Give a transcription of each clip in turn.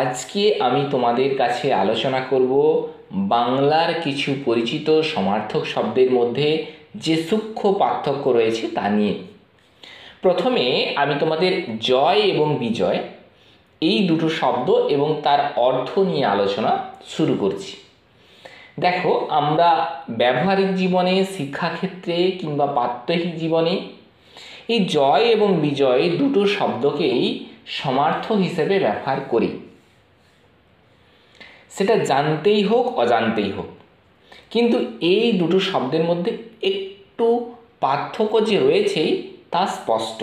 আজকে আমি তোমাদের কাছে আলোচনা করব বাংলার কিছু পরিচিত সমার্থক শব্দের মধ্যে যে সূক্ষ্ম পার্থক্য রয়েছে তা নিয়ে। প্রথমে আমি তোমাদের জয় এবং বিজয় এই দুটো শব্দ এবং তার অর্থ নিয়ে আলোচনা শুরু করছি। দেখো, আমরা ব্যবহারিক জীবনে, শিক্ষাক্ষেত্রে কিংবা প্রাত্যহিক জীবনে এই জয় এবং বিজয় দুটো শব্দকেই সমার্থক হিসেবে ব্যবহার করি, সেটা জানতেই হোক অজান্তেই হোক। কিন্তু এই দুটো শব্দের মধ্যে একটু পার্থক্য যে রয়েছেই তা স্পষ্ট।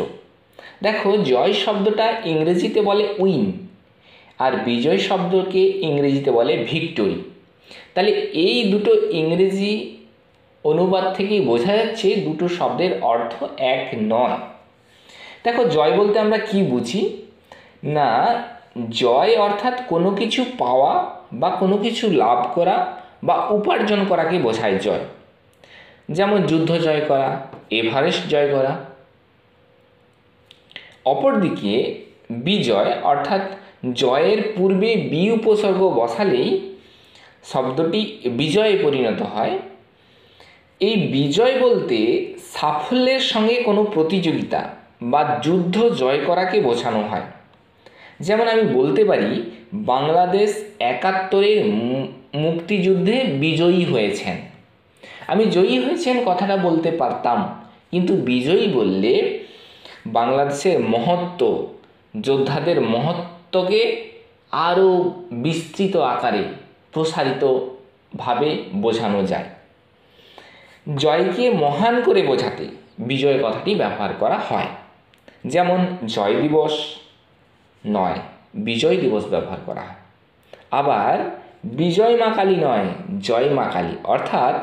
দেখো, জয় শব্দটা ইংরেজিতে বলে উইন, আর বিজয় শব্দকে ইংরেজিতে বলে ভিক্টোরি। তাহলে এই দুটো ইংরেজি অনুবাদ থেকেই বোঝা যাচ্ছে দুটো শব্দের অর্থ এক নয়। দেখো, জয় বলতে আমরা কি বুঝি? না, জয় অর্থাৎ কোনো কিছু পাওয়া বা কোনো কিছু লাভ করা বা উপার্জন করাকে বোঝায় জয়। যেমন যুদ্ধ জয় করা, এভারেস্ট জয় করা। অপরদিকে বিজয় অর্থাৎ জয়ের পূর্বে বি উপসর্গ বসালেই শব্দটি বিজয়ে পরিণত হয়। এই বিজয় বলতে সাফল্যের সঙ্গে কোনো প্রতিযোগিতা বা যুদ্ধ জয় করাকে বোঝানো হয়। যেমন আমি বলতে পারি, বাংলাদেশ ৭১-এর মুক্তিযুদ্ধে বিজয়ী হয়েছেন। আমি জয়ী হয়েছেন কথাটা বলতে পারতাম, কিন্তু বিজয়ী বললে বাংলাদেশের মহত্ব, যোদ্ধাদের মহত্বকে আরও বিস্তৃত আকারে প্রসারিতভাবে বোঝানো যায়। জয়কে মহান করে বোঝাতে বিজয় কথাটি ব্যবহার করা হয়। যেমন জয় দিবস নয়, বিজয় দিবস ব্যবহার করা হয়। আবার বিজয় মা কালী নয়, জয় মা কালী, অর্থাৎ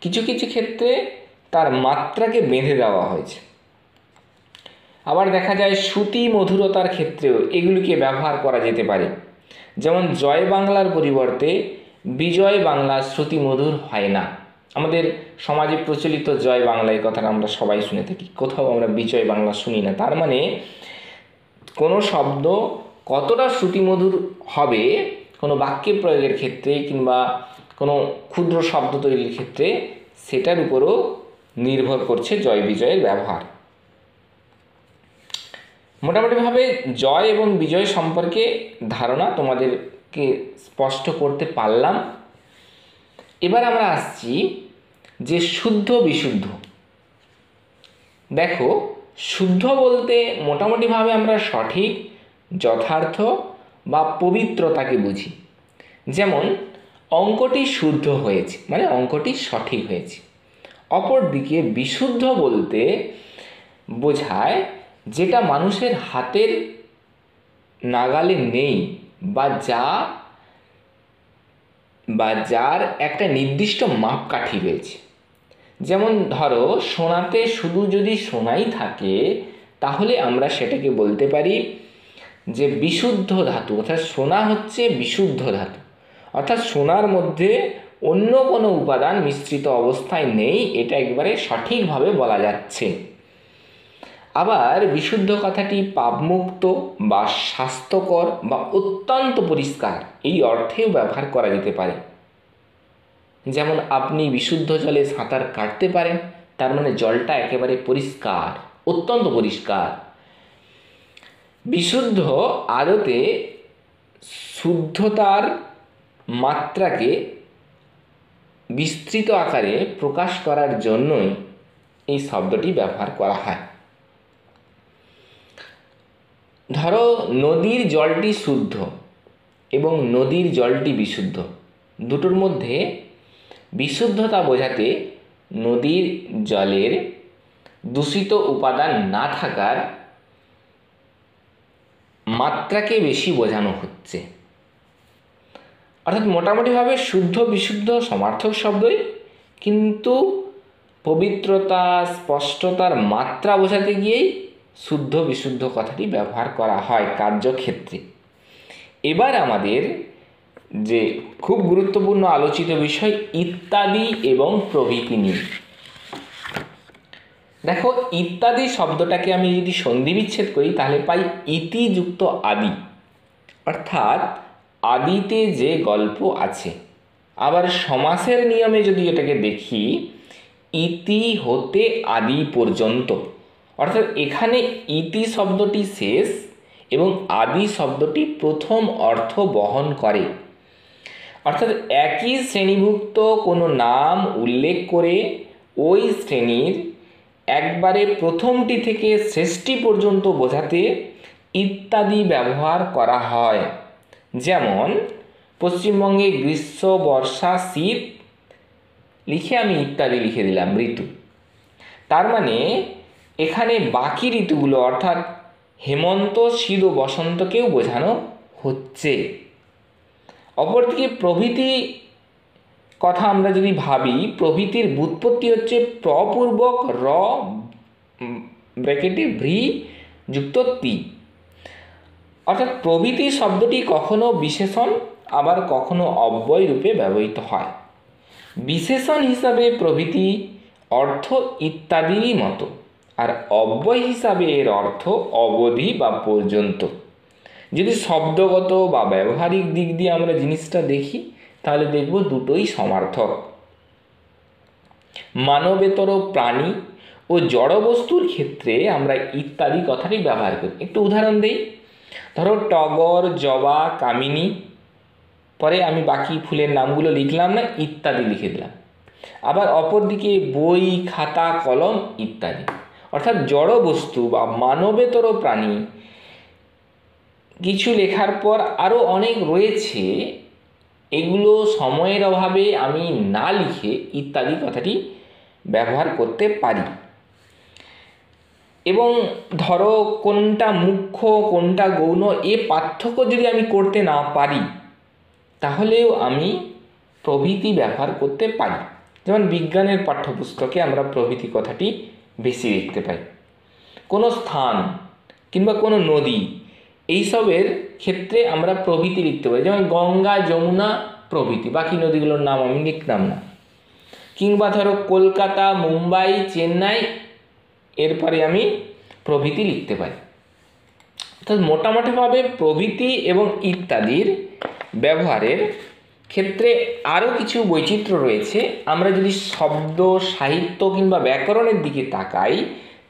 কিছু কিছু ক্ষেত্রে তার মাত্রাকে বেঁধে দেওয়া হয়েছে। আবার দেখা যায় শ্রুতি মধুরতার ক্ষেত্রেও এগুলিকে ব্যবহার করা যেতে পারে। যেমন জয় বাংলার পরিবর্তে বিজয় বাংলা শ্রুতি মধুর হয় না। আমাদের সমাজে প্রচলিত জয় বাংলা এই কথাটা আমরা সবাই শুনে থাকি, কোথাও আমরা বিজয় বাংলা শুনি না। তার মানে কোনো শব্দ কতটা শ্রুতিমধুর হবে কোনো বাক্যে প্রয়োগের ক্ষেত্রে কিংবা কোনো ক্ষুদ্র শব্দ তৈরির ক্ষেত্রে, সেটার উপরও নির্ভর করছে জয় বিজয়ের ব্যবহার। মোটামুটিভাবে জয় এবং বিজয় সম্পর্কে ধারণা তোমাদেরকে স্পষ্ট করতে পারলাম। এবার আমরা আসছি যে শুদ্ধ বিশুদ্ধ। দেখো, শুদ্ধ বলতে মোটামুটিভাবে আমরা সঠিক, যথার্থ বা পবিত্রতাকে বুঝি। যেমন অঙ্কটি শুদ্ধ হয়েছে, মানে অঙ্কটি সঠিক হয়েছে। অপরদিকে বিশুদ্ধ বলতে বোঝায় যেটা মানুষের হাতের নাগালে নেই বা যার একটা নির্দিষ্ট মাপকাঠি রয়েছে। যেমন ধরো, সোনাতে শুধু যদি সোনাই থাকে তাহলে আমরা সেটাকে বলতে পারি যে বিশুদ্ধ ধাতু, অর্থাৎ সোনা হচ্ছে বিশুদ্ধ ধাতু, অর্থাৎ সোনার মধ্যে অন্য কোনো উপাদান মিশ্রিত অবস্থায় নেই, এটা একবারে সঠিকভাবে বলা যাচ্ছে। আবার বিশুদ্ধ কথাটি পাপমুক্ত বা স্বাস্থ্যকর বা অত্যন্ত পরিষ্কার এই অর্থেও ব্যবহার করা যেতে পারে। যেমন আপনি বিশুদ্ধ জলে সাঁতার কাটতে পারেন, তার মানে জলটা একেবারে পরিষ্কার, অত্যন্ত পরিষ্কার। বিশুদ্ধ আদতে শুদ্ধতার মাত্রাকে বিস্তৃত আকারে প্রকাশ করার জন্যই এই শব্দটি ব্যবহার করা হয়। ধরো, নদীর জলটি শুদ্ধ এবং নদীর জলটি বিশুদ্ধ, দুটোর মধ্যে বিশুদ্ধতা বোঝাতে নদীর জলের দূষিত উপাদান না থাকার মাত্রাকে বেশি বোঝানো হচ্ছে। অর্থাৎ মোটামুটিভাবে শুদ্ধ বিশুদ্ধ সমার্থক শব্দই, কিন্তু পবিত্রতা, স্পষ্টতার মাত্রা বোঝাতে গিয়েই শুদ্ধ বিশুদ্ধ কথাটি ব্যবহার করা হয় কার্যক্ষেত্রে। এবার আমাদের যে খুব গুরুত্বপূর্ণ আলোচিত বিষয় ইত্যাদি এবং প্রভৃতি নিয়ে। দেখো, ইত্যাদি শব্দটাকে আমি যদি সন্ধি বিচ্ছেদ করি তাহলে পাই ইতি যুক্ত আদি, অর্থাৎ আদিতে যে গল্প আছে। আবার সমাসের নিয়মে যদি এটাকে দেখি, ইতি হতে আদি পর্যন্ত, অর্থাৎ এখানে ইতি শব্দটি শেষ এবং আদি শব্দটি প্রথম অর্থ বহন করে। অর্থাৎ একই শ্রেণীভুক্ত কোনো নাম উল্লেখ করে ওই শ্রেণীর একবারে প্রথমটি থেকে শেষটি পর্যন্ত বোঝাতে ইত্যাদি ব্যবহার করা হয়। যেমন পশ্চিমবঙ্গে গ্রীষ্ম, বর্ষা, শীত লিখে আমি ইত্যাদি লিখে দিলাম ঋতু। তার মানে এখানে বাকি ঋতুগুলো অর্থাৎ হেমন্ত, শীত ও বসন্তকেও বোঝানো হচ্ছে। অপরদিকে প্রভৃতি কথা আমরা যদি ভাবি, প্রভৃতির ব্যুৎপত্তি হচ্ছে প্রপূর্বক র ব্র্যাকেটে ভ্রি যুক্ত তি। অর্থাৎ প্রভৃতি শব্দটি কখনো বিশেষণ আবার কখনো অব্যয় রূপে ব্যবহৃত হয়। বিশেষণ হিসাবে প্রভৃতি অর্থ ইত্যাদিরই মতো, আর অব্যয় হিসাবে এর অর্থ অবধি বা পর্যন্ত। যদি শব্দগত বা ব্যবহারিক দিক দিয়ে আমরা জিনিসটা দেখি, তাহলে দেখব দুটোই সমার্থক। মানবেতর প্রাণী ও জড়বস্তুর ক্ষেত্রে আমরা ইত্যাদি কথাটি ব্যবহার করি। একটু উদাহরণ দেই। ধরো টগর, জবা, কামিনী, পরে আমি বাকি ফুলের নামগুলো লিখলাম না, ইত্যাদি লিখে দিলাম। আবার অপরদিকে বই, খাতা, কলম ইত্যাদি। অর্থাৎ জড়বস্তু বা মানবেতর প্রাণী কিছু লেখার পর আরও অনেক রয়েছে, এগুলো সময়ের অভাবে আমি না লিখে ইত্যাদি কথাটি ব্যবহার করতে পারি। এবং ধরো কোনটা মুখ্য কোনটা গৌণ এ পার্থক্য যদি আমি করতে না পারি, তাহলেও আমি প্রভৃতি ব্যবহার করতে পারি। যেমন বিজ্ঞানের পাঠ্যপুস্তকে আমরা প্রভৃতি কথাটি বেশি দেখতে পাই। কোনো স্থান কিংবা কোনো নদী এইসবের ক্ষেত্রে আমরা প্রভৃতি লিখতে পারি। যেমন গঙ্গা, যমুনা প্রভৃতি, বাকি নদীগুলোর নাম আমি লিখলাম না। কিংবা ধরো কলকাতা, মুম্বাই, চেন্নাই, এরপরে আমি প্রভৃতি লিখতে পারি। অর্থাৎ মোটামুটিভাবে প্রভৃতি এবং ইত্যাদির ব্যবহারের ক্ষেত্রে আরও কিছু বৈচিত্র্য রয়েছে। আমরা যদি শব্দ, সাহিত্য কিংবা ব্যাকরণের দিকে তাকাই,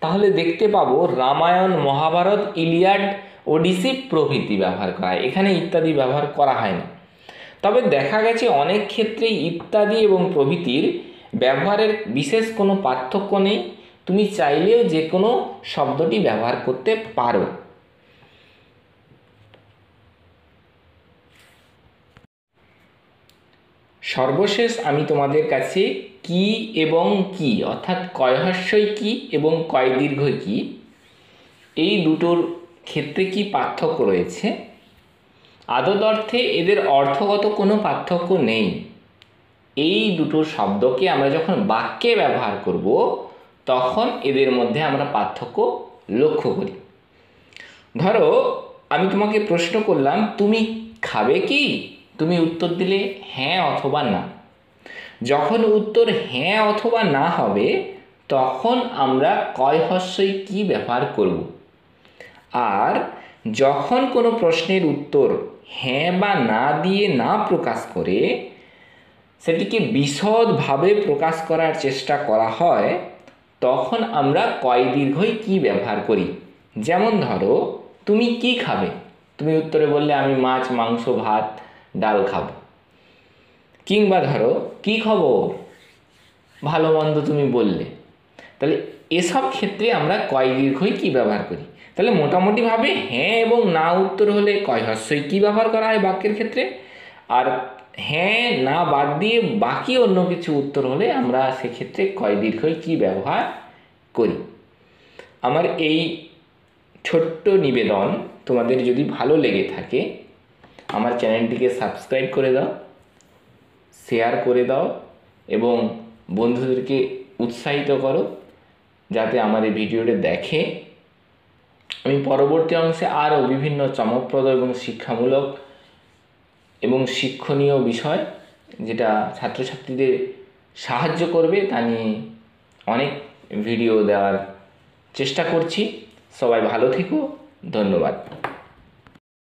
তাহলে দেখতে পাবো রামায়ণ, মহাভারত, ইলিয়াড, ওডিসি প্রভৃতি ব্যবহার করা হয়। এখানে ইত্যাদি ব্যবহার করা হয় না। তবে দেখা গেছে অনেক ক্ষেত্রেই ইত্যাদি এবং প্রভৃতির ব্যবহারের বিশেষ কোনো পার্থক্য নেই। তুমি চাইলেও যে কোনো শব্দটি ব্যবহার করতে পারো। সর্বশেষ আমি তোমাদের কাছে কি এবং কি, অর্থাৎ কয় হর্ষই কি এবং কয় দীর্ঘই কি, এই দুটোর ক্ষেত্রে কি পার্থক্য রয়েছে। আদত অর্থে এদের অর্থগত কোনো পার্থক্য নেই। এই দুটো শব্দকে আমরা যখন বাক্যে ব্যবহার করব, তখন এদের মধ্যে আমরা পার্থক্য লক্ষ্য করি। ধরো আমি তোমাকে প্রশ্ন করলাম, তুমি খাবে কি? তুমি উত্তর দিলে হ্যাঁ অথবা না। যখন উত্তর হ্যাঁ অথবা না হবে, তখন আমরা কয় হর্ষই কি ব্যবহার করব। আর যখন কোনো প্রশ্নের উত্তর হ্যাঁ বা না দিয়ে না প্রকাশ করে সেটিকে বিশদভাবে প্রকাশ করার চেষ্টা করা হয়, তখন আমরা কয় দীর্ঘই কি ব্যবহার করি। যেমন ধরো তুমি কি খাবে? তুমি উত্তরে বললে আমি মাছ, মাংস, ভাত, ডাল খাবো। কিংবা ধরো কি খবর, ভালো মন্দ তুমি বললে। তাহলে এসব ক্ষেত্রে আমরা কয় দীর্ঘই কি ব্যবহার করি। তাহলে মোটামুটিভাবে হ্যাঁ এবং না উত্তর হলে কয় হর্ষই কি ব্যবহার করা হয় বাক্যের ক্ষেত্রে, আর হ্যাঁ না বাদ দিয়ে বাকি অন্য কিছু উত্তর হলে আমরা সেক্ষেত্রে কয় দীর্ঘই কি ব্যবহার করি। আমার এই ছোট্ট নিবেদন তোমাদের যদি ভালো লেগে থাকে, আমার চ্যানেলটিকে সাবস্ক্রাইব করে দাও, শেয়ার করে দাও এবং বন্ধুদেরকে উৎসাহিত করো যাতে আমার এই ভিডিওটি দেখে। আমি পরবর্তী অংশে আরও বিভিন্ন চমকপ্রদ এবং শিক্ষামূলক এবং শিক্ষণীয় বিষয়, যেটা ছাত্রছাত্রীদের সাহায্য করবে, তা নিয়ে অনেক ভিডিও দেওয়ার চেষ্টা করছি। সবাই ভালো থেকো, ধন্যবাদ।